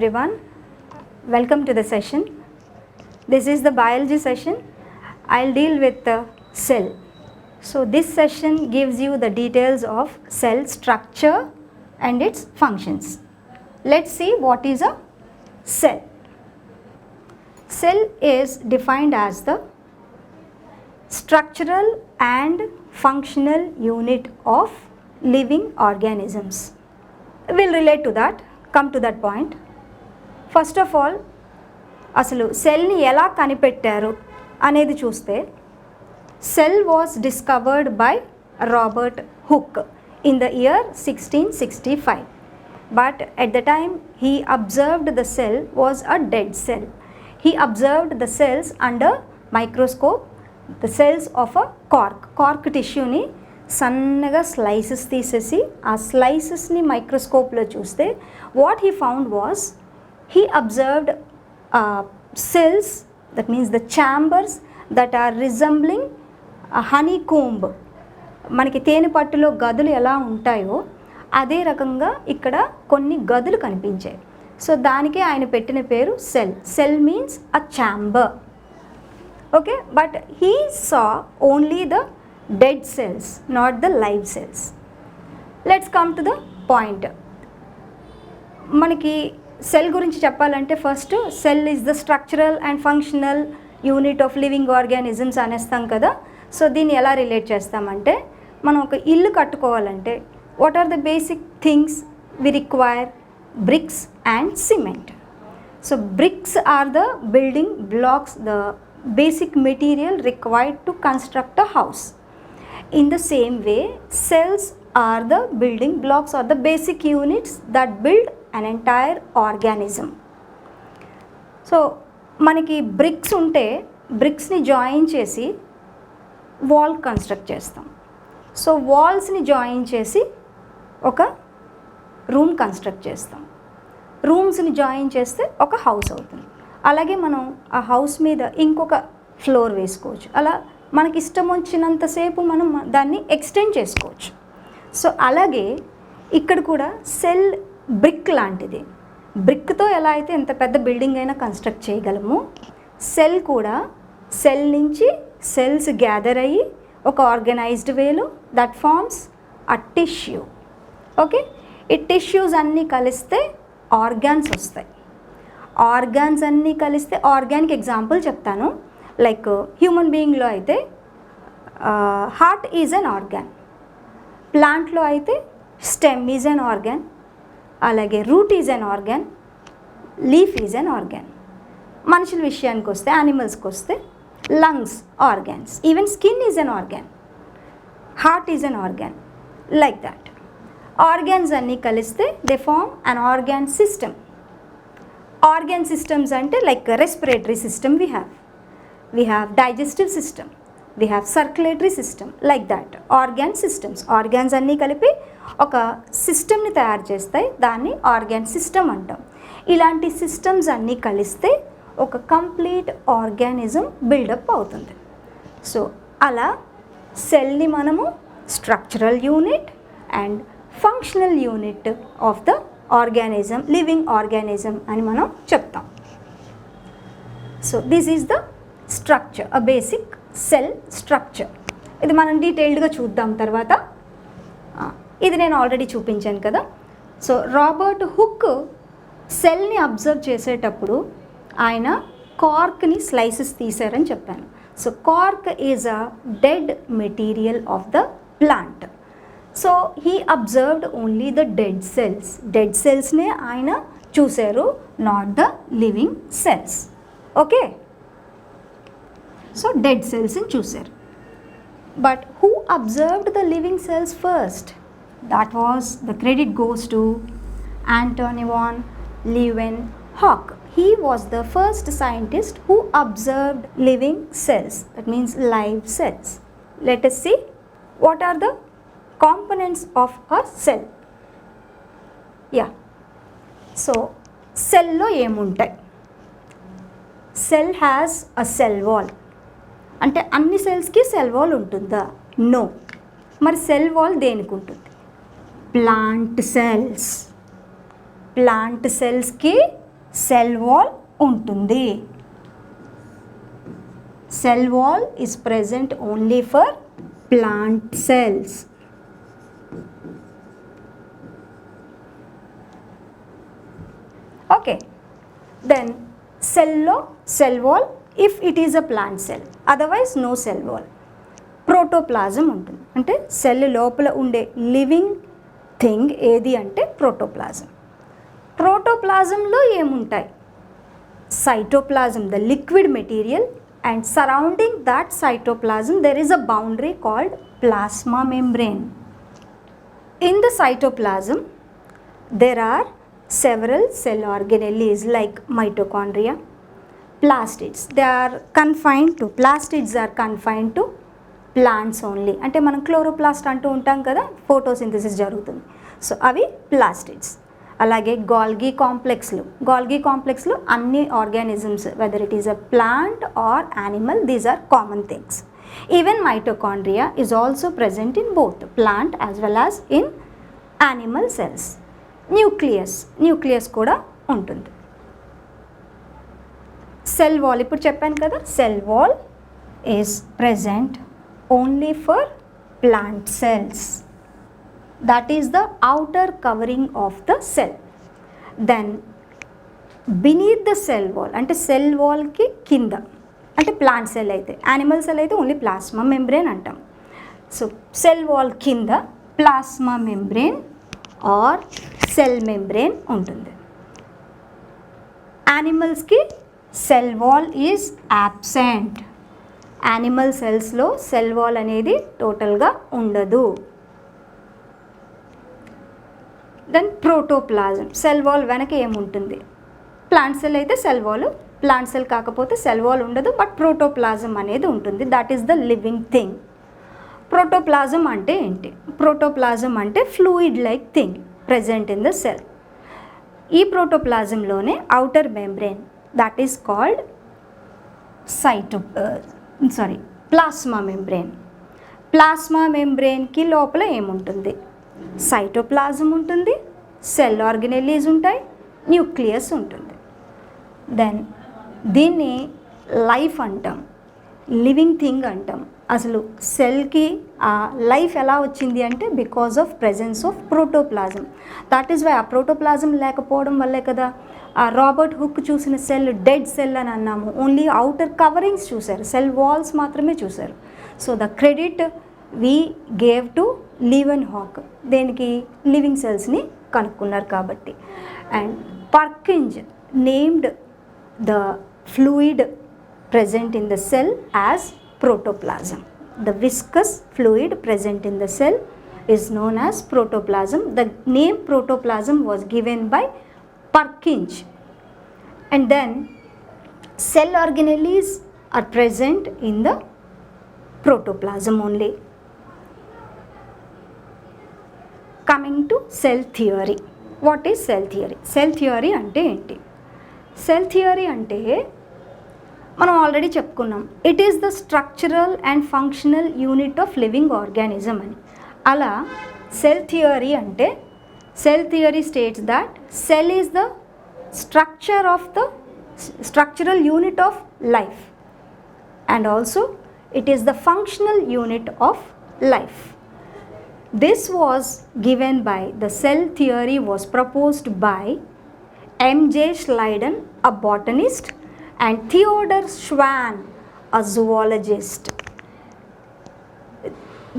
everyone, welcome to the session. This is the biology session. I'll deal with the cell. So this session gives you the details of cell structure and its functions. Let's see what is a cell. Cell is defined as the structural and functional unit of living organisms. We'll relate to that, come to that point. First of all, అసలు సెల్ని ఎలా కనిపెట్టారు అనేది చూస్తే, cell was discovered by Robert Hooke in the year 1665. But at the time he observed the cell was a dead cell. He observed the cells under microscope, the cells of a cork tissue ni సన్నగా slices తీసేసి ఆ స్లైసెస్ని మైక్రోస్కోప్లో చూస్తే what he found was he observed cells, that means the chambers that are resembling a honeycomb. మనకి తేనె పట్టులో గదులు ఎలా ఉంటాయో అదే రకంగా ఇక్కడ కొన్ని గదులు కనిపించాయి. సో దానికే ఆయన పెట్టిన పేరు cell. Cell means a chamber. Okay, but he saw only the dead cells, not the live cells. Let's come to the point. మనకి సెల్ గురించి చెప్పాలంటే first cell is the structural and functional unit of living organisms అనేస్తాం కదా. So దీన్ని ఎలా relate చేస్తామంటే, మనం ఒక ఇల్లు కట్టుకోవాలంటే what are the basic things we require? Bricks and cement. So bricks are the building blocks, the basic material required to construct a house. In the same way, cells are the building blocks or the basic units that build an entire organism. So మనకి bricks ఉంటే బ్రిక్స్ని join చేసి wall construct చేస్తాం. So వాల్స్ని join చేసి ఒక room construct చేస్తాం. రూమ్స్ని join చేస్తే ఒక house అవుతుంది. అలాగే మనం ఆ హౌస్ మీద ఇంకొక ఫ్లోర్ వేసుకోవచ్చు. అలా మనకి ఇష్టం వచ్చినంతసేపు మనం దాన్ని ఎక్స్టెండ్ చేసుకోవచ్చు. సో అలాగే ఇక్కడ కూడా సెల్ బ్రిక్ లాంటిది. బ్రిక్తో ఎలా అయితే ఎంత పెద్ద బిల్డింగ్ అయినా కన్స్ట్రక్ట్ చేయగలము, సెల్ కూడా సెల్ నుంచి సెల్స్ గ్యాదర్ అయ్యి ఒక ఆర్గనైజ్డ్ వేలో that forms a tissue. Okay, ఈ టిష్యూస్ అన్నీ కలిస్తే ఆర్గాన్స్ వస్తాయి. ఆర్గాన్స్ అన్నీ కలిస్తే ఆర్గానిక్ ఎగ్జాంపుల్ చెప్తాను. లైక్ హ్యూమన్ బీయింగ్లో అయితే హార్ట్ ఈజ్ అన్ ఆర్గాన్, ప్లాంట్లో అయితే స్టెమ్ ఈజ్ అన్ ఆర్గాన్, అలాగే root is an organ, leaf is an organ. మనుషుల విషయానికి వస్తే, యానిమల్స్కి వస్తే lungs organs, even skin is an organ, heart is an organ, like that. Organs అన్నీ కలిస్తే they form an organ system. Organ systems ante like respiratory system we have digestive system, we have circulatory system, like that. Organ systems, organs anni kalipi oka system ni tayaru chestayi, danni organ system antam. Ilanti systems anni kaliste oka complete organism build up avutundi. So ala cell ni manamu structural unit and functional unit of the organism, living organism అని మనం చెప్తాం. So this is the structure, a basic cell structure. ఇది మనం డీటెయిల్డ్గా చూద్దాం తర్వాత. ఇది నేను ఆల్రెడీ చూపించాను కదా. సో రాబర్ట్ హుక్ సెల్ని అబ్జర్వ్ చేసేటప్పుడు ఆయన కార్క్ని స్లైసెస్ తీశారని చెప్పాను. So cork is a dead material of the plant. So he observed only the dead cells. Dead సెల్స్నే ఆయన చూశారు, not the living cells. Okay, so dead సెల్స్ని చూశారు. But who observed the living cells first? That was the credit goes to Anthony van Leeuwenhoek. He was the first scientist who observed living cells, that means live cells. Let us see what are the components of a cell. Yeah, so cell lo emuntayi? Cell has a cell wall. అంటే అన్ని సెల్స్కి cell wall ఉంటుందా? No. మరి cell wall దేనికి ఉంటుంది? Plant cells. Plant సెల్స్కి cell wall ఉంటుంది. Cell wall is present only for plant cells. Okay, then సెల్లో cell wall if it is a plant cell, otherwise no cell wall. Protoplasm ఉంటుంది, అంటే cell లోపల ఉండే living thing ఏది అంటే protoplasm. ప్రోటోప్లాజంలో ఏముంటాయి? Cytoplasm, the liquid material, and surrounding that cytoplasm there is a boundary called plasma membrane. In the cytoplasm there are several cell organelles like mitochondria, plastids. Plastids are confined to plants only. అంటే మనం chloroplast అంటూ ఉంటాం కదా, photosynthesis జరుగుతుంది. So అవి plastids. అలాగే Golgi కాంప్లెక్స్లు అన్ని organisms, whether it is a plant or animal, these are common things. Even mitochondria is also present in both plant as well as in animal cells. Nucleus కూడా ఉంటుంది. Cell wall ఇప్పుడు చెప్పాను కదా, cell wall is present only for plant cells. That is the outer covering of the cell. Then beneath the cell wall, అంటే cell వాల్కి కింద, అంటే plant cell అయితే, యానిమల్ సెల్ అయితే ఓన్లీ ప్లాస్మా మెంబ్రేన్ అంటాం. సో సెల్ వాల్ కింద plasma membrane or cell membrane ఉంటుంది. యానిమల్స్కి cell wall is absent. Animal సెల్స్లో సెల్ వాల్ అనేది టోటల్గా ఉండదు. దెన్ ప్రోటోప్లాజం, సెల్ వాల్ వెనక ఏముంటుంది? ప్లాంట్ సెల్ అయితే సెల్ వాల్, ప్లాంట్ సెల్ కాకపోతే సెల్ వాల్ ఉండదు, బట్ ప్రోటోప్లాజం అనేది ఉంటుంది. That is the living thing. Protoplasm అంటే ఏంటి? ప్రోటోప్లాజం అంటే fluid like thing present in the cell. ఈ ప్రోటోప్లాజంలోనే outer membrane, that is called plasma membrane. Plasma మెంబ్రేన్కి లోపల ఏముంటుంది? సైటోప్లాజం ఉంటుంది, సెల్ ఆర్గనెల్లీస్ ఉంటాయి, న్యూక్లియస్ ఉంటుంది. దెన్ దీన్ని లైఫ్ అంటాం, లివింగ్ థింగ్ అంటాం. అసలు సెల్కి ఆ లైఫ్ ఎలా వచ్చింది అంటే because of presence of protoplasm. That is why ఆ ప్రోటోప్లాజం లేకపోవడం వల్లే కదా ఆ రాబర్ట్ హుక్ చూసిన సెల్ డెడ్ సెల్ అని అన్నాము. ఓన్లీ అవుటర్ కవరింగ్స్ చూశారు, సెల్ వాల్స్ మాత్రమే చూశారు. So the credit we gave to Leeuwenhoek, దేనికి? లివింగ్ సెల్స్ని కనుక్కున్నారు కాబట్టి. And Purkinje named the fluid present in the cell as protoplasm. The viscous fluid present in the cell is known as protoplasm. The name protoplasm was given by Purkinje. And then cell organelles are present in the protoplasm only. Coming to cell theory. What is cell theory? Cell theory ante enti? Cell theory ante మనం already చెప్పుకున్నాం, it is the structural and functional unit of living organism అని. అలా cell theory అంటే, cell theory states that cell is the structural unit of life and also it is the functional unit of life. This was given by the cell theory was proposed by M.J. Schleiden, a botanist, and Theodor Schwann, a zoologist.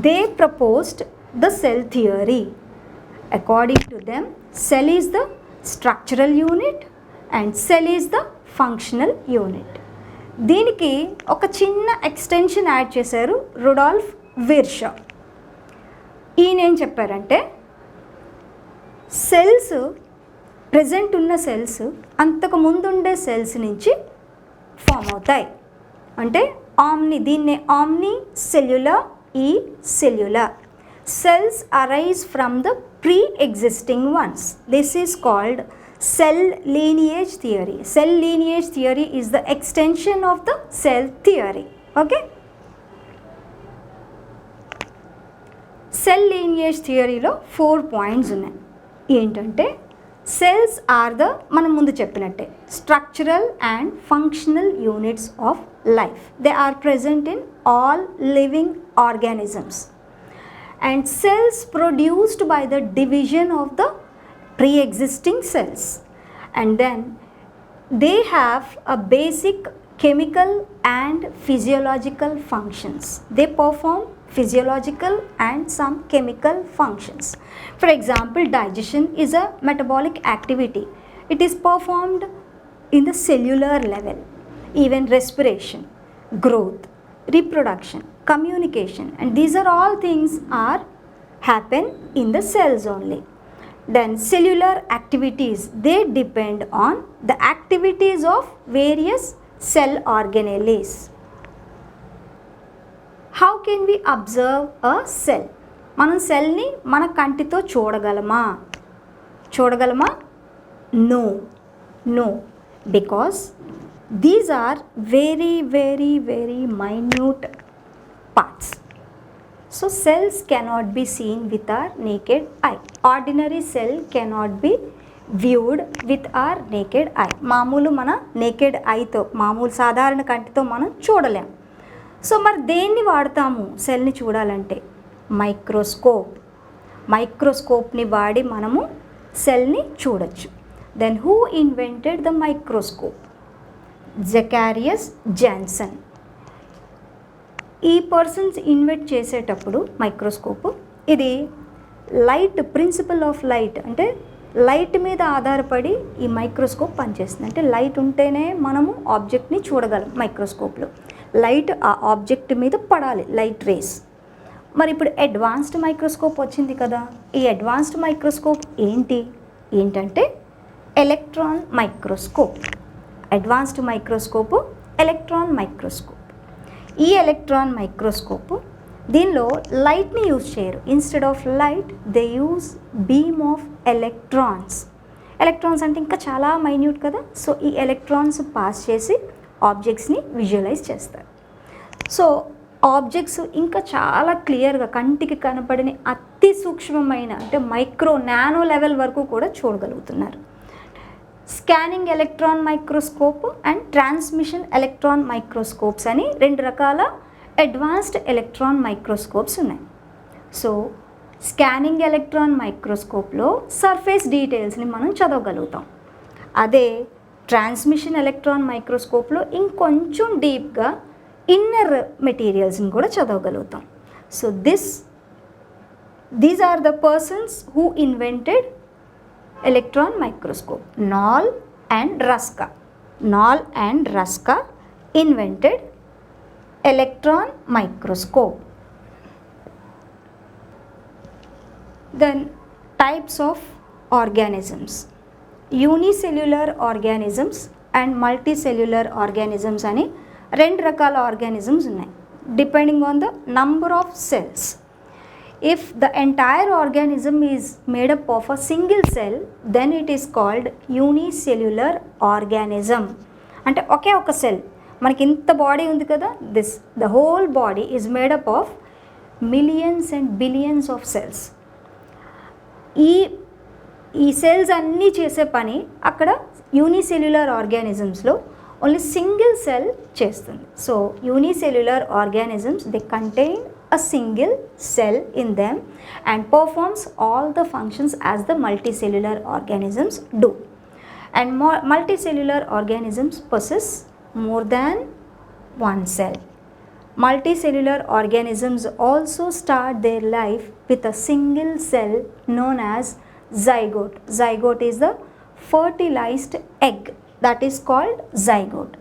They proposed the cell theory. According to them, cell is the structural unit and cell is the functional unit. దీనికి ఒక చిన్న extension add చేశారు Rudolf విర్షా. ఈయన ఏం చెప్పారంటే, cells present ఉన్న cells అంతకు ముందుండే సెల్స్ నుంచి ఫామ్ అవుతాయి. అంటే దీన్నే ఆమ్ని సెల్యులర్, ఈ cellular. Cells arise from the pre existing ones. This is called cell lineage theory. Cell lineage theory is the extension of the cell theory. Okay? Cell lineage థియరీలో 4 points ఉన్నాయి. ఏంటంటే cells are the మనం ముందు చెప్పినట్టే structural and functional units of life. They are present in all living organisms. And cells produced by the division of the pre-existing cells, and then they have a basic chemical and physiological functions. They perform physiological and some chemical functions. For example, digestion is a metabolic activity. It is performed in the cellular level. Even respiration, growth, reproduction, communication, and these are all things are happen in the cells only. Then cellular activities, they depend on the activities of various cell organelles. How can we observe a cell? మనం సెల్ని మన కంటితో చూడగలమా? No, because these are very minute parts. So cells cannot be seen with our naked eye. Ordinary cell cannot be viewed with our naked eye. మామూలు మన naked ఐతో మామూలు సాధారణ కంటితో మనం చూడలేం. సో మరి దేన్ని వాడతాము సెల్ని చూడాలంటే? మైక్రోస్కోప్ని వాడి మనము సెల్ని చూడొచ్చు. Then who invented the microscope? Zacharias Johnson. ఈ పర్సన్స్ ఇన్వెంట్ చేసేటప్పుడు మైక్రోస్కోప్, ఇది లైట్, ప్రిన్సిపల్ ఆఫ్ లైట్, అంటే లైట్ మీద ఆధారపడి ఈ మైక్రోస్కోప్ పనిచేస్తుంది. అంటే లైట్ ఉంటేనే మనము ఆబ్జెక్ట్ని చూడగలం. మైక్రోస్కోప్లో లైట్ ఆ ఆబ్జెక్ట్ మీద పడాలి, లైట్ రేస్. మరి ఇప్పుడు అడ్వాన్స్డ్ మైక్రోస్కోప్ వచ్చింది కదా. ఈ అడ్వాన్స్డ్ మైక్రోస్కోప్ ఏంటంటే electron microscope. Advanced microscope electron microscope. ఈ ఎలక్ట్రాన్ మైక్రోస్కోప్ దీనిలో లైట్ని యూజ్ చేయరు. Instead of light they use beam of electrons. Electrons అంటే ఇంకా చాలా మైన్యూట్ కదా. సో ఈ ఎలక్ట్రాన్స్ పాస్ చేసి ఆబ్జెక్ట్స్ని విజువలైజ్ చేస్తారు. సో ఆబ్జెక్ట్స్ ఇంకా చాలా క్లియర్గా కంటికి కనపడని అతి సూక్ష్మమైన అంటే నానో లెవెల్ వరకు కూడా చూడగలుగుతున్నారు. Scanning electron microscope and transmission electron microscopes అని 2 రకాల అడ్వాన్స్డ్ ఎలక్ట్రాన్ మైక్రోస్కోప్స్ ఉన్నాయి. సో స్కానింగ్ ఎలక్ట్రాన్ మైక్రోస్కోప్లో సర్ఫేస్ డీటెయిల్స్ని మనం చదవగలుగుతాం. అదే ట్రాన్స్మిషన్ ఎలక్ట్రాన్ మైక్రోస్కోప్లో ఇంకొంచెం డీప్గా ఇన్నర్ మెటీరియల్స్ని కూడా చదవగలుగుతాం. So these are the persons who invented electron microscope. Knoll and Ruska invented electron microscope. Then types of organisms. Unicellular organisms and multicellular organisms అని 2 రకాల ఆర్గానిజమ్స్ ఉన్నాయి, depending on the number of cells. If the entire organism is made up of a single cell, then it is called unicellular organism. అంటే ఒకే ఒక cell, మనకి ఇంత body ఉంది కదా, the whole body is made up of millions and billions of cells. ఈ cells అన్నీ చేసే పని అక్కడ యూనిసెల్యులర్ ఆర్గానిజమ్స్లో ఓన్లీ సింగిల్ సెల్ చేస్తుంది. So unicellular organisms they contain a single cell in them and performs all the functions as the multicellular organisms do. And multicellular organisms possess more than one cell. Multicellular organisms also start their life with a single cell known as zygote. Zygote is the fertilized egg, that is called zygote.